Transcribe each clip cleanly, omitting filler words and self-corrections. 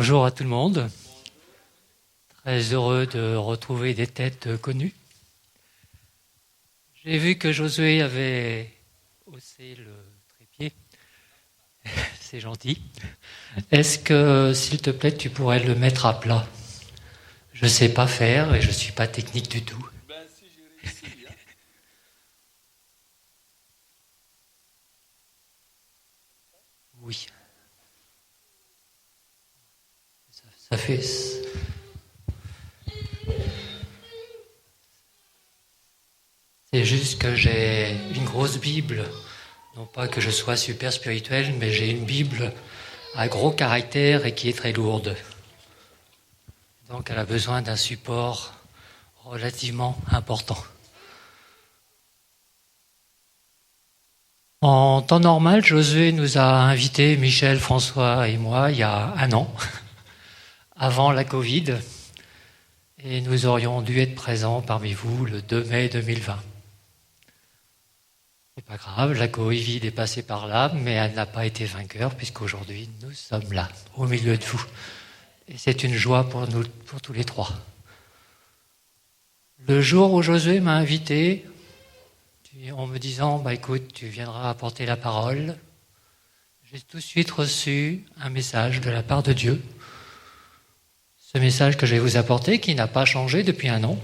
Bonjour à tout le monde. Très heureux de retrouver des têtes connues. J'ai vu que Josué avait haussé le trépied. C'est gentil. Est-ce que, s'il te plaît, tu pourrais le mettre à plat? Je ne sais pas faire et je ne suis pas technique du tout. Si j'ai réussi, hein. Oui. Ça fait... C'est juste que j'ai une grosse Bible. Non pas que je sois super spirituel, mais j'ai une Bible à gros caractères et qui est très lourde. Donc elle a besoin d'un support relativement important. En temps normal, Josué nous a invités, Michel, François et moi, il y a un an, avant la Covid, et nous aurions dû être présents parmi vous le 2 mai 2020. C'est pas grave, la Covid est passée par là, mais elle n'a pas été vainqueur, puisqu'aujourd'hui nous sommes là, au milieu de vous. Et c'est une joie pour nous, pour tous les trois. Le jour où Josué m'a invité, en me disant, écoute, tu viendras apporter la parole, j'ai tout de suite reçu un message de la part de Dieu. Ce message que je vais vous apporter, qui n'a pas changé depuis un an,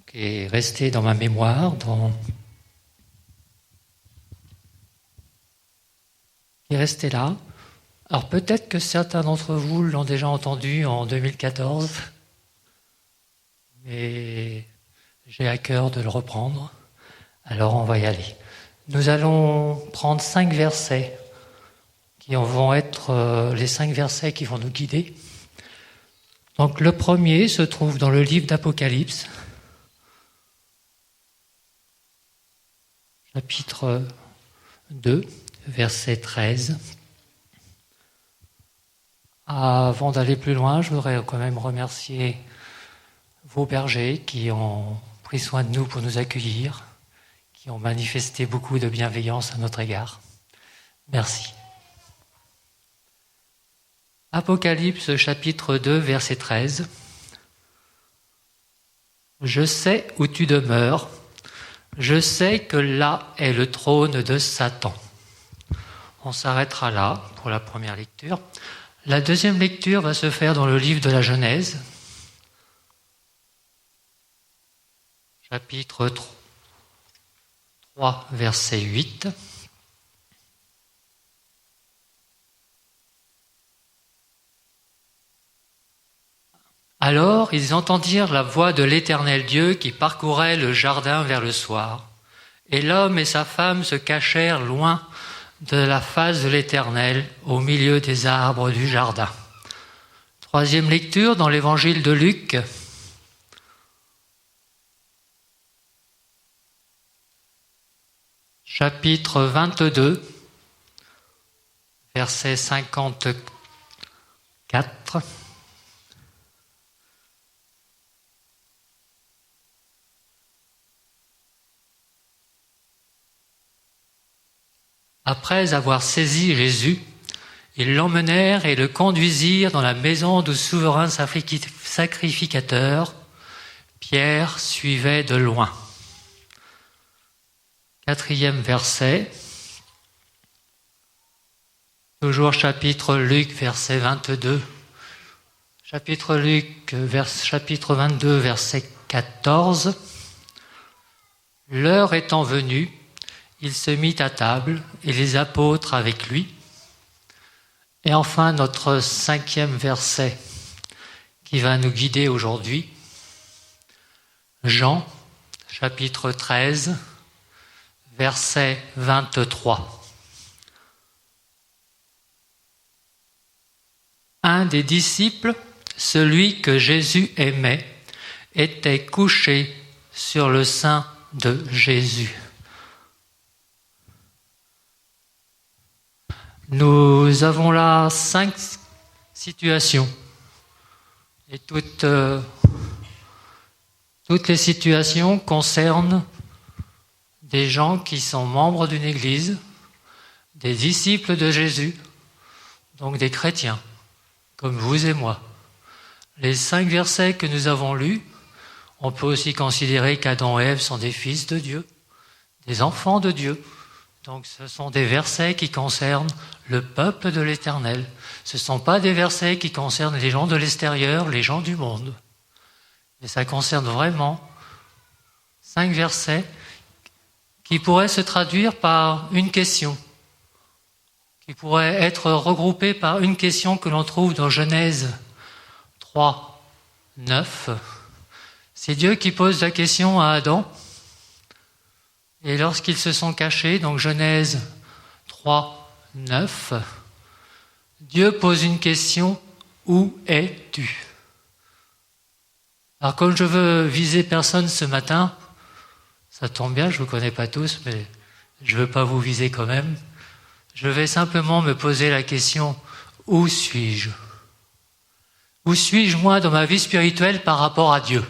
qui est resté dans ma mémoire, qui est resté là. Alors peut-être que certains d'entre vous l'ont déjà entendu en 2014, mais j'ai à cœur de le reprendre. Alors on va y aller. Nous allons prendre 5 versets qui vont être les 5 versets qui vont nous guider. Donc le premier se trouve dans le livre d'Apocalypse, chapitre 2, verset 13. Avant d'aller plus loin, je voudrais quand même remercier vos bergers qui ont pris soin de nous pour nous accueillir, qui ont manifesté beaucoup de bienveillance à notre égard. Merci. Apocalypse chapitre 2, verset 13. Je sais où tu demeures, je sais que là est le trône de Satan. On s'arrêtera là pour la première lecture. La deuxième lecture va se faire dans le livre de la Genèse, chapitre 3, verset 8. Alors ils entendirent la voix de l'Éternel Dieu qui parcourait le jardin vers le soir. Et l'homme et sa femme se cachèrent loin de la face de l'Éternel, au milieu des arbres du jardin. Troisième lecture dans l'évangile de Luc. Chapitre 22, verset 54. Après avoir saisi Jésus, ils l'emmenèrent et le conduisirent dans la maison du souverain sacrificateur. Pierre suivait de loin. Quatrième verset, toujours chapitre Luc, verset 22. Chapitre Luc, chapitre 22, verset 14. L'heure étant venue, il se mit à table et les apôtres avec lui. Et enfin, notre 5e verset qui va nous guider aujourd'hui. Jean, chapitre 13, verset 23. Un des disciples, celui que Jésus aimait, était couché sur le sein de Jésus. Nous avons là 5 situations et toutes les situations concernent des gens qui sont membres d'une église, des disciples de Jésus, donc des chrétiens. comme vous et moi. Les 5 versets que nous avons lus, on peut aussi considérer qu'Adam et Ève sont des fils de Dieu, des enfants de Dieu. Donc ce sont des versets qui concernent le peuple de l'Éternel. Ce ne sont pas des versets qui concernent les gens de l'extérieur, les gens du monde. Et ça concerne vraiment 5 versets qui pourraient se traduire par une question, qui pourraient être regroupés par une question que l'on trouve dans Genèse 3, 9. C'est Dieu qui pose la question à Adam. Et lorsqu'ils se sont cachés, donc Genèse 3, 9, Dieu pose une question, où es-tu? Alors comme je veux viser personne ce matin, ça tombe bien, je ne vous connais pas tous, mais je ne veux pas vous viser quand même. Je vais simplement me poser la question, où suis-je? Où suis-je moi dans ma vie spirituelle par rapport à Dieu?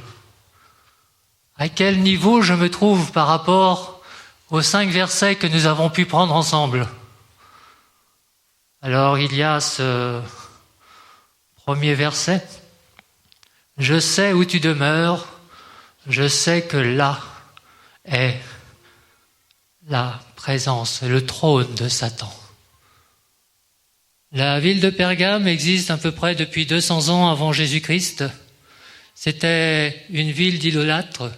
À quel niveau je me trouve par rapport aux 5 versets que nous avons pu prendre ensemble? Alors il y a ce premier verset. Je sais où tu demeures, je sais que là est la présence, le trône de Satan. La ville de Pergame existe à peu près depuis 200 ans avant Jésus-Christ. C'était une ville d'idolâtres.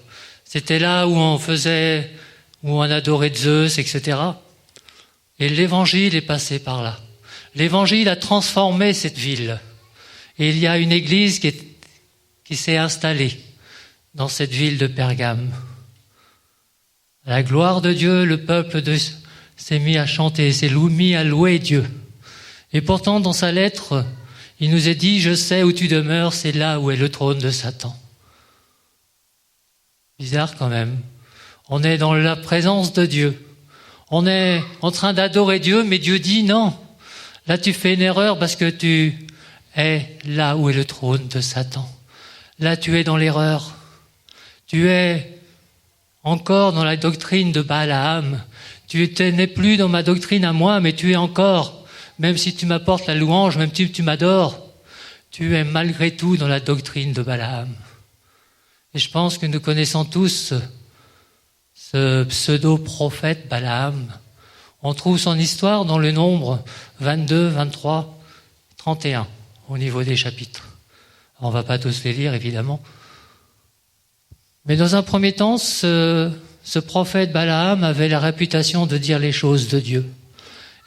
C'était là où on adorait Zeus, etc. Et l'évangile est passé par là. L'évangile a transformé cette ville. Et il y a une église qui s'est installée dans cette ville de Pergame. À la gloire de Dieu, le peuple s'est mis à chanter, s'est mis à louer Dieu. Et pourtant, dans sa lettre, il nous est dit, je sais où tu demeures, c'est là où est le trône de Satan. Bizarre quand même. On est dans la présence de Dieu. On est en train d'adorer Dieu, mais Dieu dit non. Là, tu fais une erreur parce que tu es là où est le trône de Satan. Là, tu es dans l'erreur. Tu es encore dans la doctrine de Balaam. Tu n'es plus dans ma doctrine à moi, mais tu es encore, même si tu m'apportes la louange, même si tu m'adores, tu es malgré tout dans la doctrine de Balaam. Et je pense que nous connaissons tous ce pseudo-prophète Balaam. On trouve son histoire dans le Nombre 22, 23, 31, au niveau des chapitres. On ne va pas tous les lire, évidemment. Mais dans un premier temps, ce prophète Balaam avait la réputation de dire les choses de Dieu.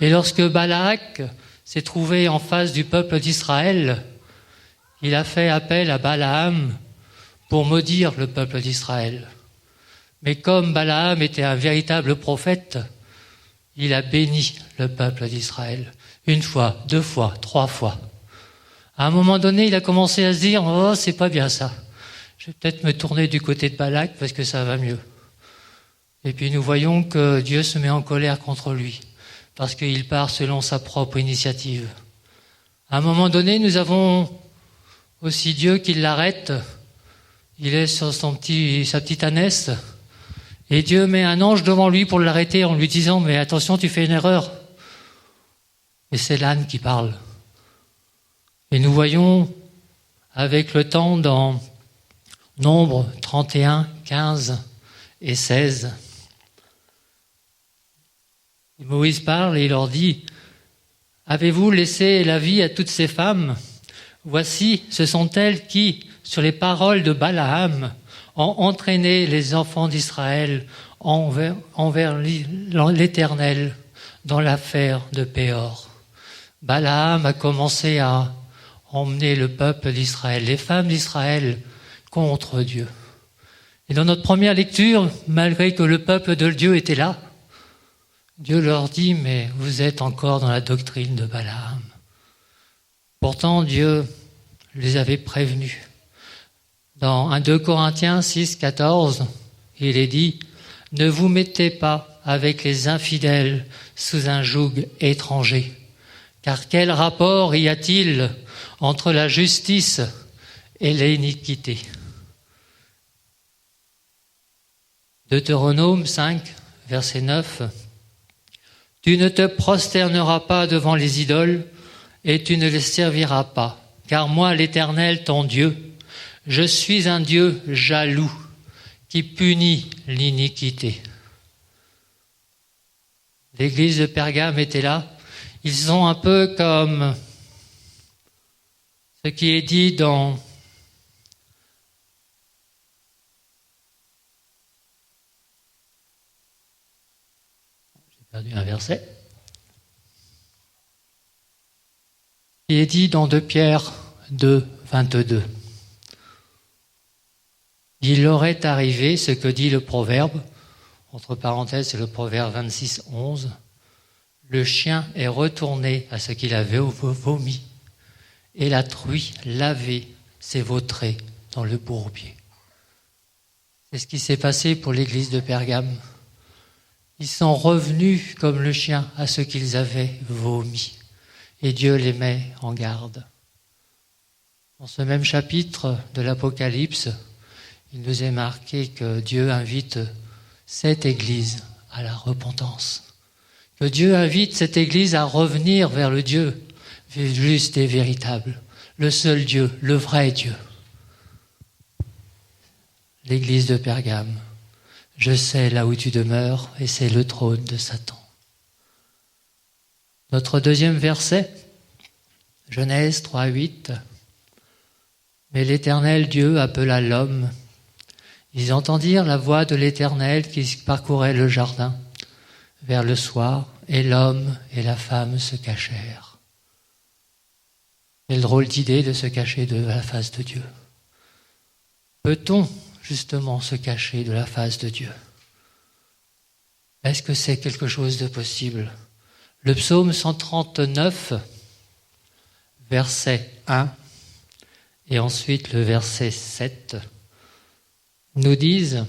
Et lorsque Balak s'est trouvé en face du peuple d'Israël, il a fait appel à Balaam pour maudire le peuple d'Israël. Mais comme Balaam était un véritable prophète, il a béni le peuple d'Israël. 1 fois, 2 fois, 3 fois. À un moment donné, il a commencé à se dire « Oh, c'est pas bien ça. Je vais peut-être me tourner du côté de Balak parce que ça va mieux. » Et puis nous voyons que Dieu se met en colère contre lui parce qu'il part selon sa propre initiative. À un moment donné, nous avons aussi Dieu qui l'arrête. Il est sur sa petite ânesse. Et Dieu met un ange devant lui pour l'arrêter en lui disant « Mais attention, tu fais une erreur. » Et c'est l'âne qui parle. Et nous voyons avec le temps dans Nombre 31, 15 et 16. Et Moïse parle et il leur dit « Avez-vous laissé la vie à toutes ces femmes? Voici, ce sont elles qui, sur les paroles de Balaam, ont entraîné les enfants d'Israël envers l'Éternel dans l'affaire de Péor. » Balaam a commencé à emmener le peuple d'Israël, les femmes d'Israël, contre Dieu. Et dans notre première lecture, malgré que le peuple de Dieu était là, Dieu leur dit, mais vous êtes encore dans la doctrine de Balaam. Pourtant, Dieu les avait prévenus. Dans 2 Corinthiens 6, 14, il est dit, ne vous mettez pas avec les infidèles sous un joug étranger. Car quel rapport y a-t-il entre la justice et l'iniquité? Deutéronome 5, verset 9. Tu ne te prosterneras pas devant les idoles et tu ne les serviras pas. Car moi, l'Éternel, ton Dieu, je suis un Dieu jaloux qui punit l'iniquité. L'église de Pergame était là. Ils sont un peu comme ce qui est dit dans j'ai perdu un verset. Qui est dit dans 2 Pierre 2, 22. Il aurait arrivé ce que dit le proverbe, entre parenthèses, c'est le proverbe 26, 11. Le chien est retourné à ce qu'il avait vomi, et la truie lavée s'est vautrée dans le bourbier. C'est ce qui s'est passé pour l'église de Pergame. Ils sont revenus comme le chien à ce qu'ils avaient vomi, et Dieu les met en garde. Dans ce même chapitre de l'Apocalypse, il nous est marqué que Dieu invite cette Église à la repentance. Que Dieu invite cette Église à revenir vers le Dieu juste et véritable, le seul Dieu, le vrai Dieu. L'Église de Pergame, je sais là où tu demeures et c'est le trône de Satan. Notre deuxième verset, Genèse 3, 8. Mais l'Éternel Dieu appela l'homme. Ils entendirent la voix de l'Éternel qui parcourait le jardin vers le soir, et l'homme et la femme se cachèrent. Quelle drôle d'idée de se cacher de la face de Dieu. Peut-on justement se cacher de la face de Dieu? Est-ce que c'est quelque chose de possible? Le psaume 139, verset 1, et ensuite le verset 7, nous disent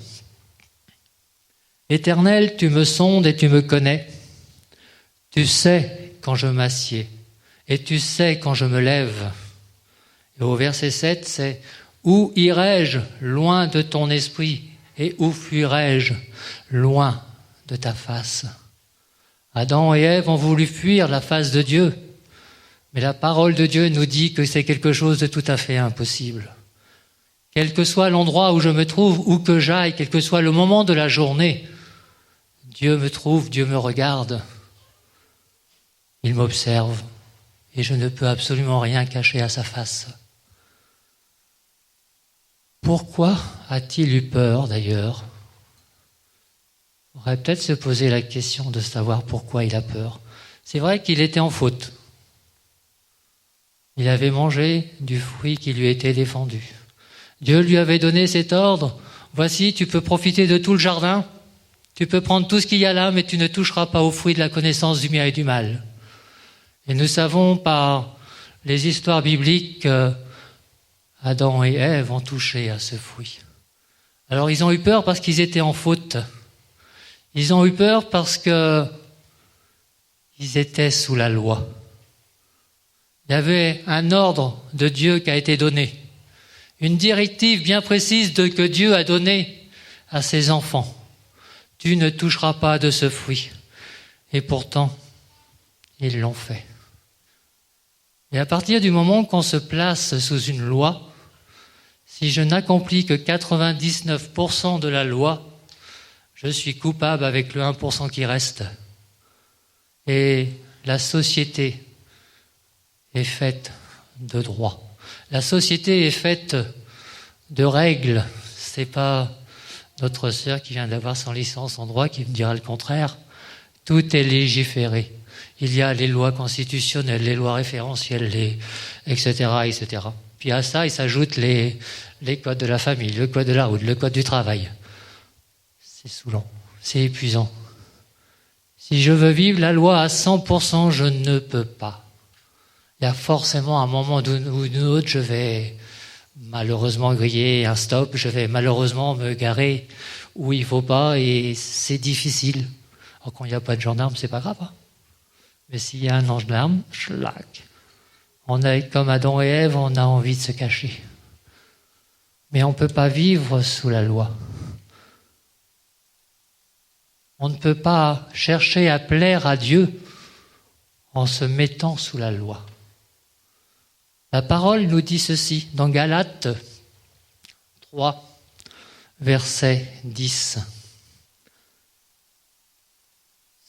« Éternel, tu me sondes et tu me connais. Tu sais quand je m'assieds et tu sais quand je me lève. » Et au verset 7, c'est « Où irai-je loin de ton esprit et où fuirai-je loin de ta face ?» Adam et Ève ont voulu fuir la face de Dieu, mais la parole de Dieu nous dit que c'est quelque chose de tout à fait impossible. Quel que soit l'endroit où je me trouve, où que j'aille, quel que soit le moment de la journée, Dieu me trouve, Dieu me regarde. Il m'observe et je ne peux absolument rien cacher à sa face. Pourquoi a-t-il eu peur d'ailleurs? On pourrait peut-être se poser la question de savoir pourquoi il a peur. C'est vrai qu'il était en faute. Il avait mangé du fruit qui lui était défendu. Dieu lui avait donné cet ordre. Voici, tu peux profiter de tout le jardin. Tu peux prendre tout ce qu'il y a là, mais tu ne toucheras pas au fruit de la connaissance du bien et du mal. Et nous savons par les histoires bibliques que Adam et Ève ont touché à ce fruit. Alors ils ont eu peur parce qu'ils étaient en faute. Ils ont eu peur parce que ils étaient sous la loi. Il y avait un ordre de Dieu qui a été donné. Une directive bien précise que Dieu a donnée à ses enfants. Tu ne toucheras pas de ce fruit. Et pourtant, ils l'ont fait. Et à partir du moment qu'on se place sous une loi, si je n'accomplis que 99% de la loi, je suis coupable avec le 1% qui reste. Et la société est faite de droit. La société est faite de règles. C'est pas notre sœur qui vient d'avoir son licence en droit qui me dira le contraire. Tout est légiféré. Il y a les lois constitutionnelles, les lois référentielles, etc., etc. Puis à ça, il s'ajoute les codes de la famille, le code de la route, le code du travail. C'est saoulant, c'est épuisant. Si je veux vivre la loi à 100%, je ne peux pas. Il y a forcément un moment ou d'un autre, je vais malheureusement griller un stop, je vais malheureusement me garer où il ne faut pas et c'est difficile. Alors quand il n'y a pas de gendarme, c'est pas grave. Hein. Mais s'il y a un gendarme, schlac. On est comme Adam et Ève, on a envie de se cacher. Mais on ne peut pas vivre sous la loi. On ne peut pas chercher à plaire à Dieu en se mettant sous la loi. La parole nous dit ceci dans Galates 3, verset 10.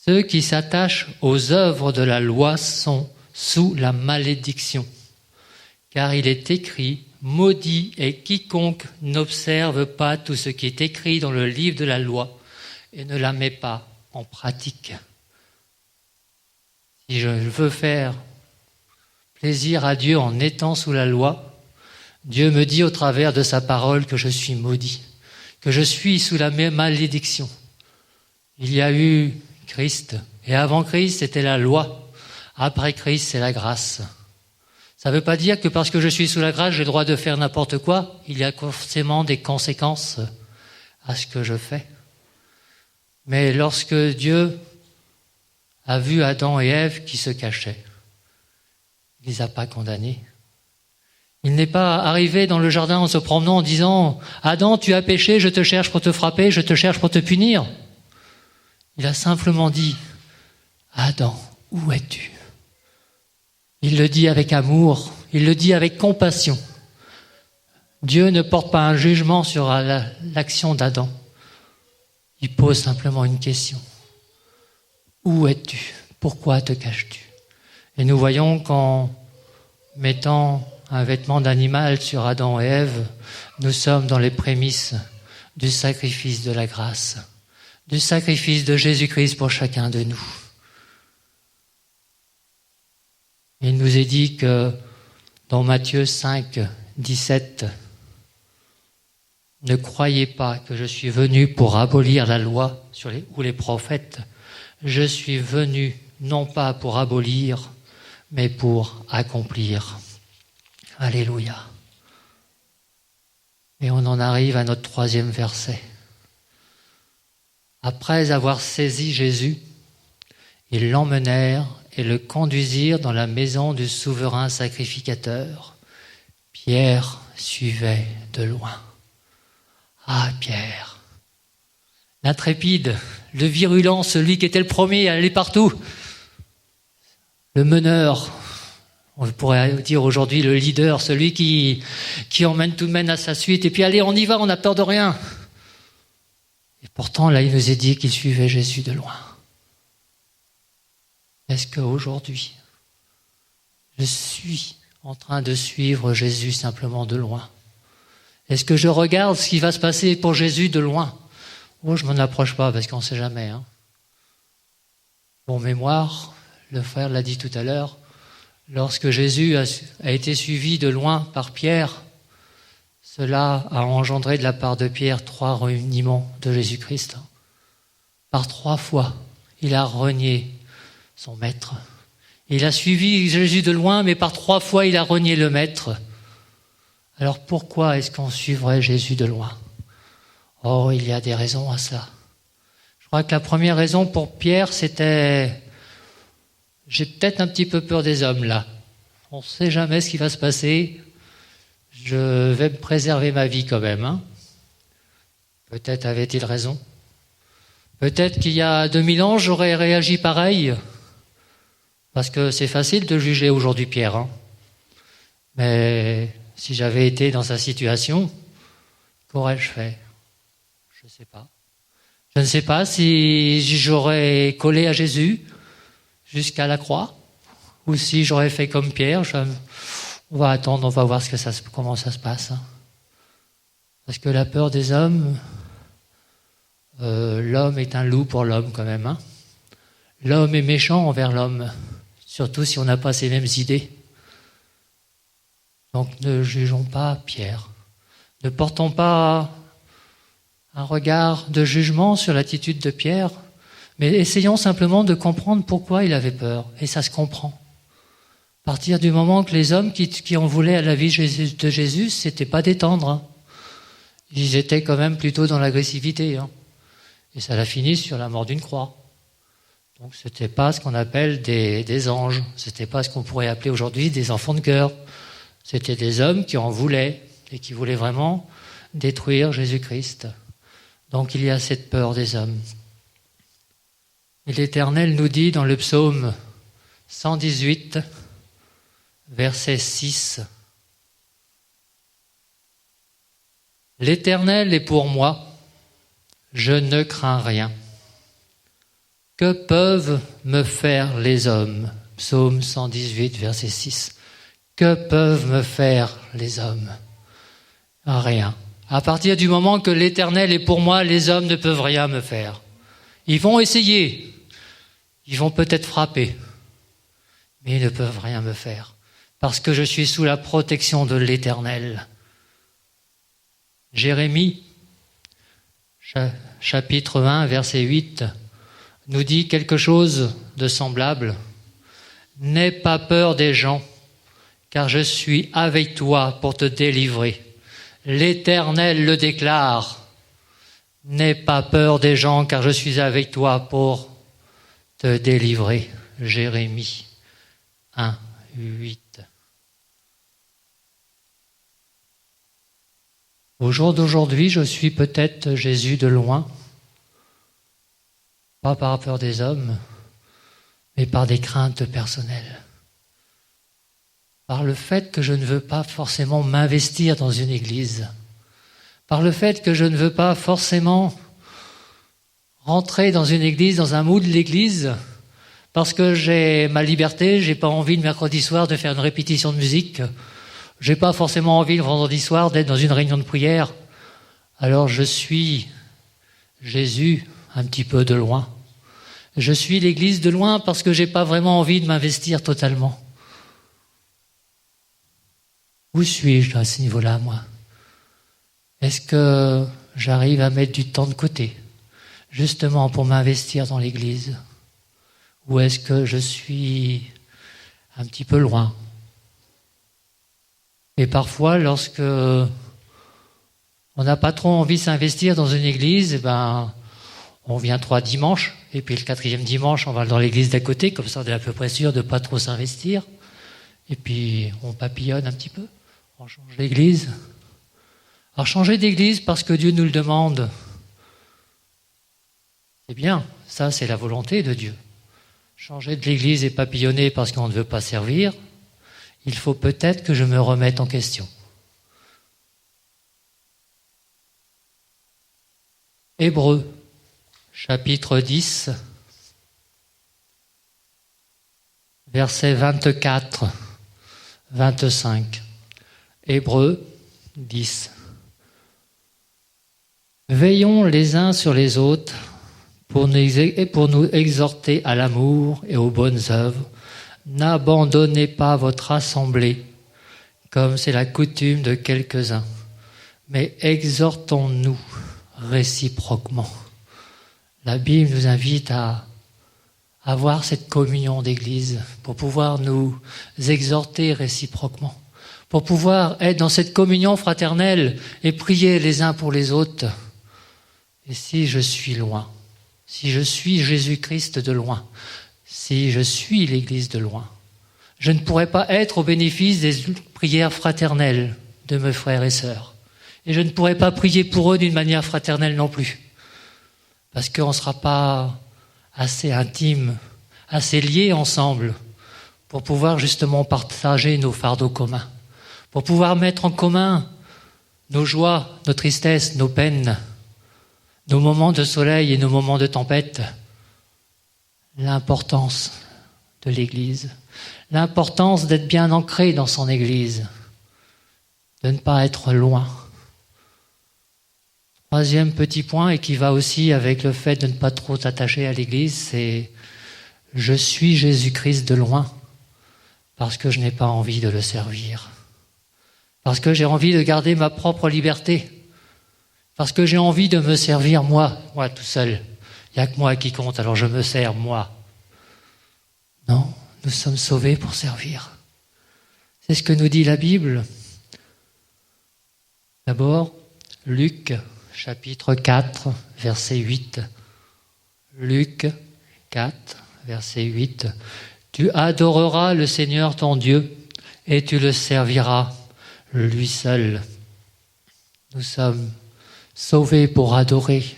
Ceux qui s'attachent aux œuvres de la loi sont sous la malédiction, car il est écrit « Maudit est quiconque n'observe pas tout ce qui est écrit dans le livre de la loi et ne la met pas en pratique. » Si je veux faire plaisir à Dieu en étant sous la loi, Dieu me dit au travers de sa parole que je suis maudit, que je suis sous la malédiction. Il y a eu Christ, et avant Christ c'était la loi, après Christ c'est la grâce. Ça ne veut pas dire que parce que je suis sous la grâce j'ai le droit de faire n'importe quoi, il y a forcément des conséquences à ce que je fais. Mais lorsque Dieu a vu Adam et Ève qui se cachaient, il ne les a pas condamnés. Il n'est pas arrivé dans le jardin en se promenant en disant « Adam, tu as péché, je te cherche pour te frapper, je te cherche pour te punir. » Il a simplement dit « Adam, où es-tu » Il le dit avec amour, il le dit avec compassion. Dieu ne porte pas un jugement sur l'action d'Adam. Il pose simplement une question. Où es-tu ? Pourquoi te caches-tu ? Et nous voyons qu'en mettant un vêtement d'animal sur Adam et Ève, nous sommes dans les prémices du sacrifice de la grâce, du sacrifice de Jésus-Christ pour chacun de nous. Il nous est dit que dans Matthieu 5, 17, « Ne croyez pas que je suis venu pour abolir la loi ou les prophètes. Je suis venu non pas pour abolir, mais pour accomplir. » Alléluia. Et on en arrive à notre 3e verset. Après avoir saisi Jésus, ils l'emmenèrent et le conduisirent dans la maison du souverain sacrificateur. Pierre suivait de loin. Ah, Pierre, l'intrépide, le virulent, celui qui était le premier à aller partout, le meneur, on pourrait dire aujourd'hui le leader, celui qui emmène tout le monde à sa suite, et puis allez, on y va, on n'a peur de rien. Et pourtant, là, il nous est dit qu'il suivait Jésus de loin. Est-ce qu'aujourd'hui, je suis en train de suivre Jésus simplement de loin ? Est-ce que je regarde ce qui va se passer pour Jésus de loin ? Oh, je ne m'en approche pas parce qu'on ne sait jamais. Pour mémoire, le frère l'a dit tout à l'heure, lorsque Jésus a été suivi de loin par Pierre, cela a engendré de la part de Pierre 3 reniements de Jésus-Christ. Par 3 fois, il a renié son maître. Il a suivi Jésus de loin, mais par 3 fois, il a renié le maître. Alors pourquoi est-ce qu'on suivrait Jésus de loin ? Oh, il y a des raisons à ça. Je crois que la première raison pour Pierre, c'était « J'ai peut-être un petit peu peur des hommes là. On ne sait jamais ce qui va se passer. Je vais me préserver ma vie quand même. » Peut-être avait-il raison. Peut-être qu'il y a 2000 ans, j'aurais réagi pareil. Parce que c'est facile de juger aujourd'hui Pierre. Mais si j'avais été dans sa situation, qu'aurais-je fait ? Je ne sais pas. Je ne sais pas si j'aurais collé à Jésus jusqu'à la croix, ou si j'aurais fait comme Pierre. On va attendre, on va voir comment ça se passe. Parce que la peur des hommes, l'homme est un loup pour l'homme quand même. L'homme est méchant envers l'homme, surtout si on n'a pas ces mêmes idées. Donc ne jugeons pas Pierre. Ne portons pas un regard de jugement sur l'attitude de Pierre, mais essayons simplement de comprendre pourquoi il avait peur. Et ça se comprend. À partir du moment que les hommes qui en voulaient à la vie de Jésus, c'était pas des tendres. Ils étaient quand même plutôt dans l'agressivité. Et ça l'a fini sur la mort d'une croix. Donc c'était pas ce qu'on appelle des anges. C'était pas ce qu'on pourrait appeler aujourd'hui des enfants de cœur. C'était des hommes qui en voulaient et qui voulaient vraiment détruire Jésus-Christ. Donc il y a cette peur des hommes. Et l'Éternel nous dit dans le psaume 118, verset 6. L'Éternel est pour moi, je ne crains rien. Que peuvent me faire les hommes? Psaume 118, verset 6. Que peuvent me faire les hommes? Rien. À partir du moment que l'Éternel est pour moi, les hommes ne peuvent rien me faire. Ils vont essayer, ils vont peut-être frapper, mais ils ne peuvent rien me faire, parce que je suis sous la protection de l'Éternel. Jérémie, chapitre 1, verset 8, nous dit quelque chose de semblable. « N'aie pas peur des gens, car je suis avec toi pour te délivrer. L'Éternel le déclare. N'aie pas peur des gens, car je suis avec toi pour te délivrer. » Jérémie 1, 8. Au jour d'aujourd'hui, je suis peut-être Jésus de loin, pas par peur des hommes, mais par des craintes personnelles. Par le fait que je ne veux pas forcément m'investir dans une église, par le fait que je ne veux pas forcément rentrer dans une église, dans un moule de l'église, parce que j'ai ma liberté, j'ai pas envie le mercredi soir de faire une répétition de musique, j'ai pas forcément envie le vendredi soir d'être dans une réunion de prière, alors je suis Jésus un petit peu de loin. Je suis l'église de loin parce que j'ai pas vraiment envie de m'investir totalement. Où suis-je à ce niveau-là, moi? Est-ce que j'arrive à mettre du temps de côté, justement pour m'investir dans l'église? Ou est-ce que je suis un petit peu loin? Et parfois, lorsque on n'a pas trop envie de s'investir dans une église, on vient 3 dimanches, et puis le 4e dimanche, on va dans l'église d'à côté, comme ça on est à peu près sûr de ne pas trop s'investir. Et puis on papillonne un petit peu, on change d'église. Alors changer d'église parce que Dieu nous le demande, c'est bien, ça c'est la volonté de Dieu. Changer de l'église et papillonner parce qu'on ne veut pas servir, il faut peut-être que je me remette en question. Hébreux, chapitre 10, versets 24, 25. Hébreux 10. Veillons les uns sur les autres pour nous exhorter à l'amour et aux bonnes œuvres. N'abandonnez pas votre assemblée, comme c'est la coutume de quelques-uns, mais exhortons-nous réciproquement. La Bible nous invite à avoir cette communion d'église pour pouvoir nous exhorter réciproquement, pour pouvoir être dans cette communion fraternelle et prier les uns pour les autres. Et si je suis loin, si je suis Jésus-Christ de loin, si je suis l'Église de loin, je ne pourrai pas être au bénéfice des prières fraternelles de mes frères et sœurs. Et je ne pourrai pas prier pour eux d'une manière fraternelle non plus. Parce qu'on ne sera pas assez intime, assez liés ensemble pour pouvoir justement partager nos fardeaux communs, pour pouvoir mettre en commun nos joies, nos tristesses, nos peines, nos moments de soleil et nos moments de tempête. L'importance de l'Église, l'importance d'être bien ancré dans son Église, de ne pas être loin. 3e petit point, et qui va aussi avec le fait de ne pas trop s'attacher à l'Église, c'est « Je suis Jésus-Christ de loin parce que je n'ai pas envie de le servir. Parce que j'ai envie de garder ma propre liberté. Parce que j'ai envie de me servir moi tout seul. Il n'y a que moi qui compte, alors je me sers moi. » Non, nous sommes sauvés pour servir. C'est ce que nous dit la Bible. D'abord, Luc, chapitre 4, verset 8. Luc 4, verset 8. « Tu adoreras le Seigneur ton Dieu et tu le serviras, lui seul. » Nous sommes sauvés pour adorer.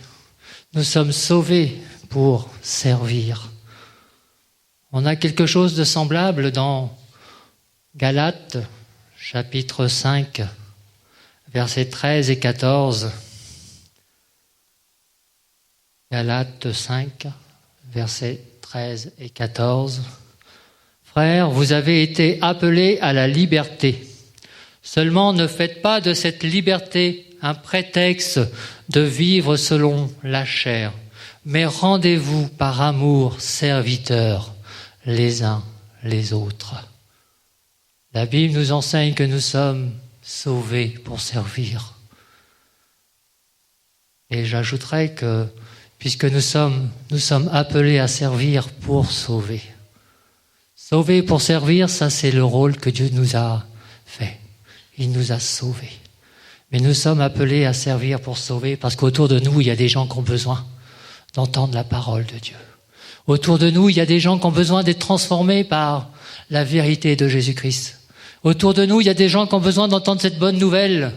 Nous sommes sauvés pour servir. On a quelque chose de semblable dans Galates, chapitre 5, versets 13 et 14. Galates 5, versets 13 et 14. Frères, vous avez été appelés à la liberté. Seulement ne faites pas de cette liberté un prétexte de vivre selon la chair, mais rendez-vous par amour serviteurs les uns les autres. La Bible nous enseigne que nous sommes sauvés pour servir. Et j'ajouterais que, puisque nous sommes appelés à servir pour sauver. Sauver pour servir, ça c'est le rôle que Dieu nous a fait. Il nous a sauvés. Mais nous sommes appelés à servir pour sauver parce qu'autour de nous, il y a des gens qui ont besoin d'entendre la parole de Dieu. Autour de nous, il y a des gens qui ont besoin d'être transformés par la vérité de Jésus-Christ. Autour de nous, il y a des gens qui ont besoin d'entendre cette bonne nouvelle.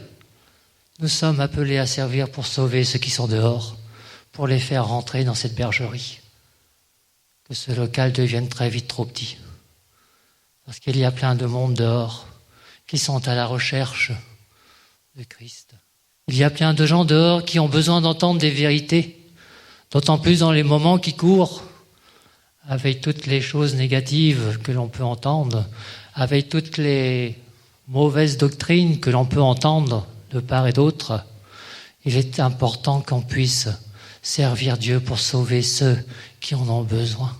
Nous sommes appelés à servir pour sauver ceux qui sont dehors, pour les faire rentrer dans cette bergerie. Que ce local devienne très vite trop petit. Parce qu'il y a plein de monde dehors qui sont à la recherche de Christ. Il y a plein de gens dehors qui ont besoin d'entendre des vérités, d'autant plus dans les moments qui courent, avec toutes les choses négatives que l'on peut entendre, avec toutes les mauvaises doctrines que l'on peut entendre de part et d'autre. Il est important qu'on puisse servir Dieu pour sauver ceux qui en ont besoin.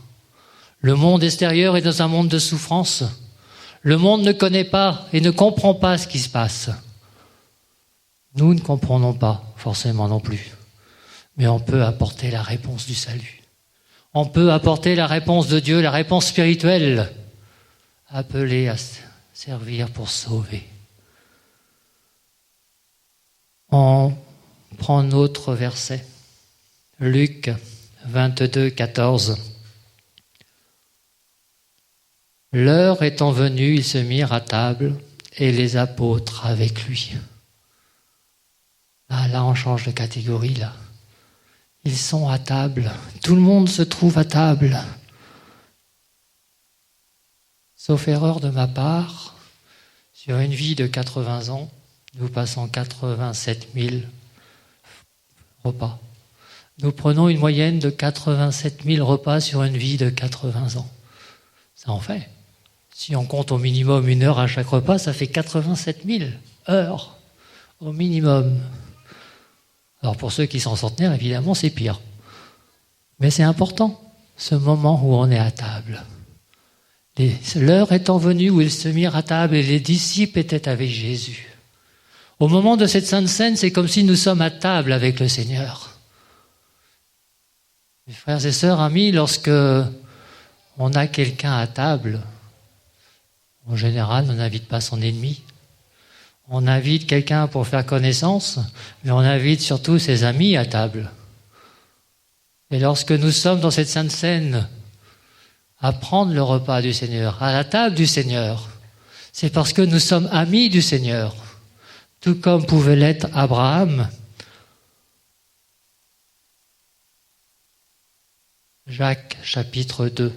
Le monde extérieur est dans un monde de souffrance. Le monde ne connaît pas et ne comprend pas ce qui se passe. Nous ne comprenons pas forcément non plus. Mais on peut apporter la réponse du salut. On peut apporter la réponse de Dieu, la réponse spirituelle, appelée à servir pour sauver. On prend notre verset, Luc 22, 14. L'heure étant venue, ils se mirent à table et les apôtres avec lui. Ah, là, on change de catégorie, là. Ils sont à table. Tout le monde se trouve à table. Sauf erreur de ma part, sur une vie de 80 ans, nous passons 87 000 repas. Nous prenons une moyenne de 87 000 repas sur une vie de 80 ans. Ça en fait. Si on compte au minimum 1 heure à chaque repas, ça fait 87 000 heures au minimum. Alors pour ceux qui sont centenaires, évidemment, c'est pire. Mais c'est important, ce moment où on est à table. L'heure étant venue où ils se mirent à table et les disciples étaient avec Jésus. Au moment de cette sainte scène, c'est comme si nous sommes à table avec le Seigneur. Mes frères et sœurs, amis, lorsque on a quelqu'un à table, en général, on n'invite pas son ennemi. On invite quelqu'un pour faire connaissance, mais on invite surtout ses amis à table. Et lorsque nous sommes dans cette sainte scène, à prendre le repas du Seigneur, à la table du Seigneur, c'est parce que nous sommes amis du Seigneur, tout comme pouvait l'être Abraham. Jacques, chapitre 2,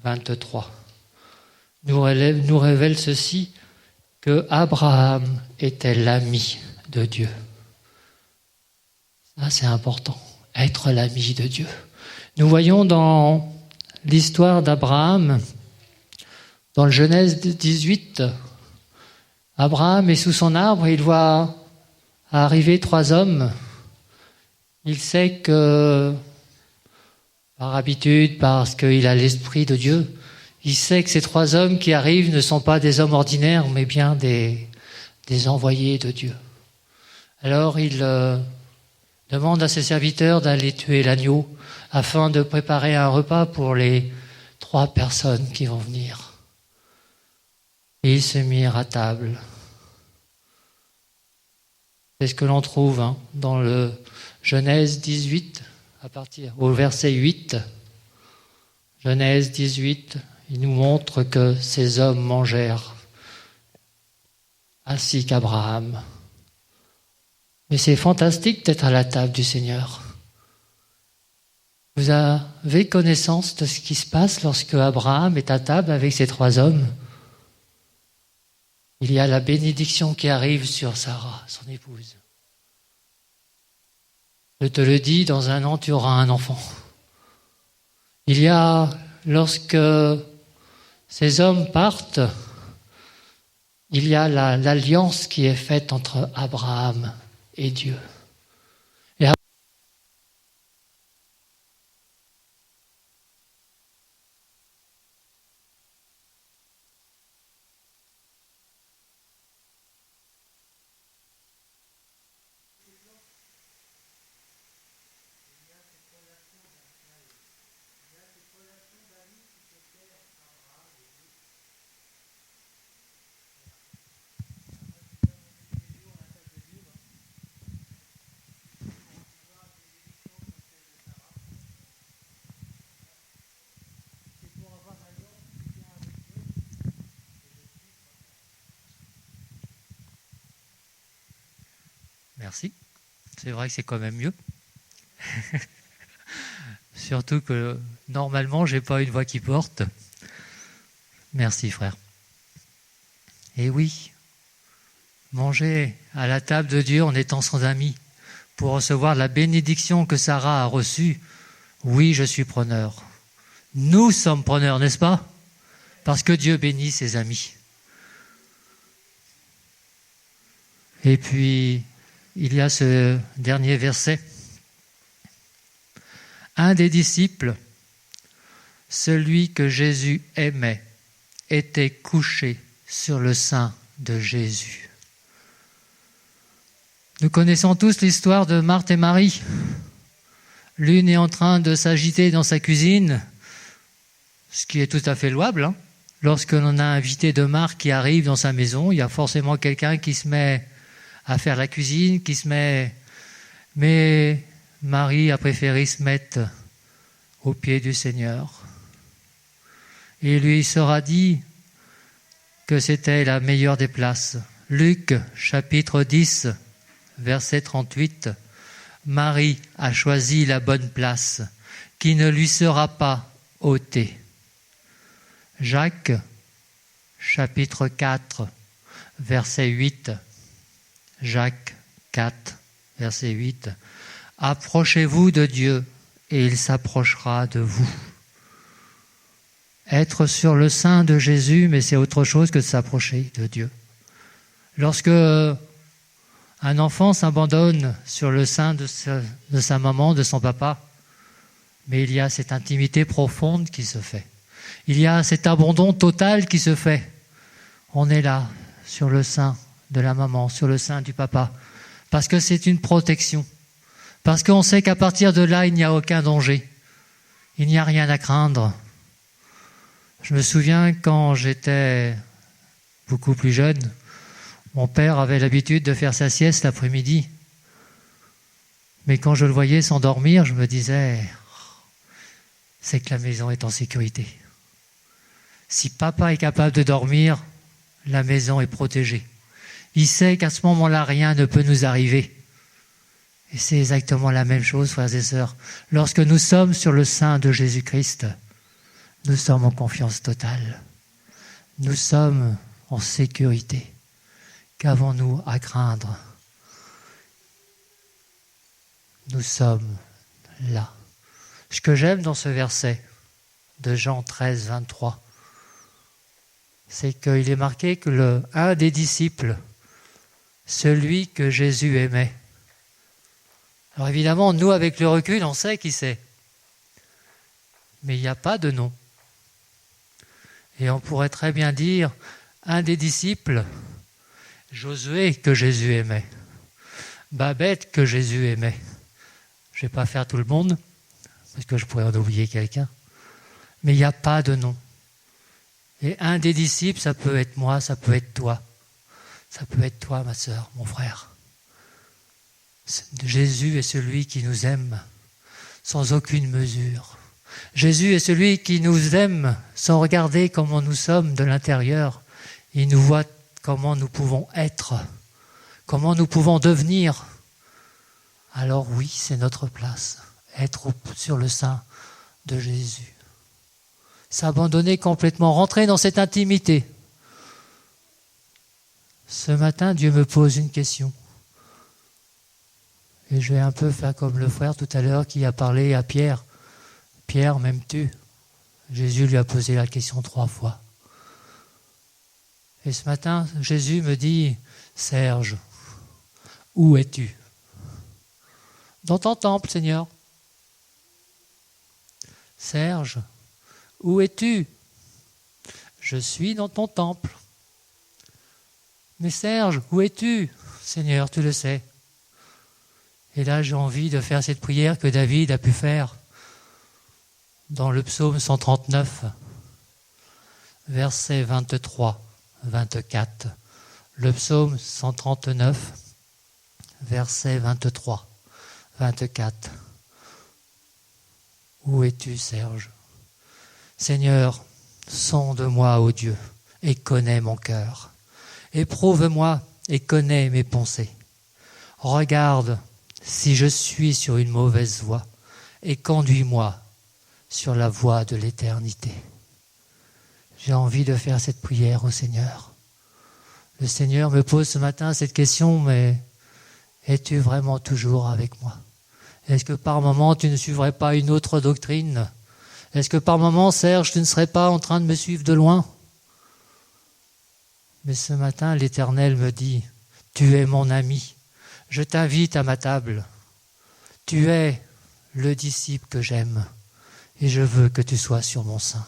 23, nous révèle ceci, que Abraham était l'ami de Dieu. Ça, c'est important, être l'ami de Dieu. Nous voyons dans l'histoire d'Abraham, dans le Genèse 18, Abraham est sous son arbre et il voit arriver 3 hommes. Il sait que, par habitude, parce qu'il a l'esprit de Dieu, il sait que ces 3 hommes qui arrivent ne sont pas des hommes ordinaires, mais bien des envoyés de Dieu. Alors il demande à ses serviteurs d'aller tuer l'agneau afin de préparer un repas pour les 3 personnes qui vont venir. Et ils se mirent à table. C'est ce que l'on trouve dans le Genèse 18, à partir au verset 8. Genèse 18, il nous montre que ces hommes mangèrent ainsi qu'Abraham. Mais c'est fantastique d'être à la table du Seigneur. Vous avez connaissance de ce qui se passe lorsque Abraham est à table avec ces 3 hommes? il y a la bénédiction qui arrive sur Sarah, son épouse. Je te le dis, dans 1 an, tu auras un enfant. Il y a, lorsque ces hommes partent, il y a l'alliance qui est faite entre Abraham et Dieu. Merci. C'est vrai que c'est quand même mieux. Surtout que normalement, j'ai pas une voix qui porte. Merci, frère. Et oui, manger à la table de Dieu en étant son ami pour recevoir la bénédiction que Sarah a reçue. Oui, je suis preneur. Nous sommes preneurs, n'est-ce pas? Parce que Dieu bénit ses amis. Et puis, il y a ce dernier verset. Un des disciples, celui que Jésus aimait, était couché sur le sein de Jésus. Nous connaissons tous l'histoire de Marthe et Marie. L'une est en train de s'agiter dans sa cuisine, ce qui est tout à fait louable. Lorsque l'on a un invité de marque qui arrive dans sa maison, il y a forcément quelqu'un qui se met à faire la cuisine, mais Marie a préféré se mettre aux pieds du Seigneur. Et il lui sera dit que c'était la meilleure des places. Luc, chapitre 10, verset 38. Marie a choisi la bonne place, qui ne lui sera pas ôtée. Jacques, chapitre 4, verset 8. Jacques 4, verset 8. Approchez-vous de Dieu et il s'approchera de vous. Être sur le sein de Jésus, mais c'est autre chose que de s'approcher de Dieu. Lorsque un enfant s'abandonne sur le sein de sa maman, de son papa, mais il y a cette intimité profonde qui se fait. Il y a cet abandon total qui se fait. On est là, sur le sein de la maman, sur le sein du papa, parce que c'est une protection, parce qu'on sait qu'à partir de là, il n'y a aucun danger, il n'y a rien à craindre. Je me souviens quand j'étais beaucoup plus jeune, mon père avait l'habitude de faire sa sieste l'après-midi, mais quand je le voyais s'endormir, je me disais, c'est que la maison est en sécurité. Si papa est capable de dormir, la maison est protégée. Il sait qu'à ce moment-là, rien ne peut nous arriver. Et c'est exactement la même chose, frères et sœurs. Lorsque nous sommes sur le sein de Jésus-Christ, nous sommes en confiance totale. Nous sommes en sécurité. Qu'avons-nous à craindre? Nous sommes là. Ce que j'aime dans ce verset de Jean 13, 23, c'est qu'il est marqué que un des disciples, celui que Jésus aimait. Alors évidemment, nous, avec le recul, on sait qui c'est. Mais il n'y a pas de nom. Et on pourrait très bien dire, un des disciples, Josué que Jésus aimait, Babette que Jésus aimait. Je ne vais pas faire tout le monde, parce que je pourrais en oublier quelqu'un. Mais il n'y a pas de nom. Et un des disciples, ça peut être moi, ça peut être toi. Ça peut être toi, ma sœur, mon frère. Jésus est celui qui nous aime sans aucune mesure. Jésus est celui qui nous aime sans regarder comment nous sommes de l'intérieur. Il nous voit comment nous pouvons être, comment nous pouvons devenir. Alors oui, c'est notre place, être sur le sein de Jésus. S'abandonner complètement, rentrer dans cette intimité. Ce matin, Dieu me pose une question. Et je vais un peu faire comme le frère tout à l'heure qui a parlé à Pierre. Pierre, m'aimes-tu? Jésus lui a posé la question 3 fois. Et ce matin, Jésus me dit, Serge, où es-tu? Dans ton temple, Seigneur. Serge, où es-tu? Je suis dans ton temple. Mais Serge, où es-tu? Seigneur, tu le sais. Et là, j'ai envie de faire cette prière que David a pu faire dans le psaume 139, versets 23, 24. Le psaume 139, versets 23, 24. Où es-tu, Serge? Seigneur, sonde-moi, ô Dieu, et connais mon cœur. Éprouve-moi et connais mes pensées. Regarde si je suis sur une mauvaise voie et conduis-moi sur la voie de l'éternité. J'ai envie de faire cette prière au Seigneur. Le Seigneur me pose ce matin cette question, mais es-tu vraiment toujours avec moi? Est-ce que par moment tu ne suivrais pas une autre doctrine? Est-ce que par moment, Serge, tu ne serais pas en train de me suivre de loin? Mais ce matin, l'Éternel me dit, tu es mon ami, je t'invite à ma table. Tu es le disciple que j'aime et je veux que tu sois sur mon sein.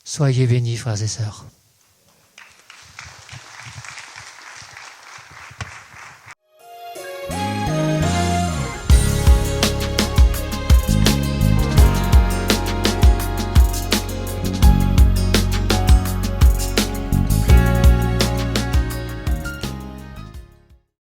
Soyez bénis, frères et sœurs.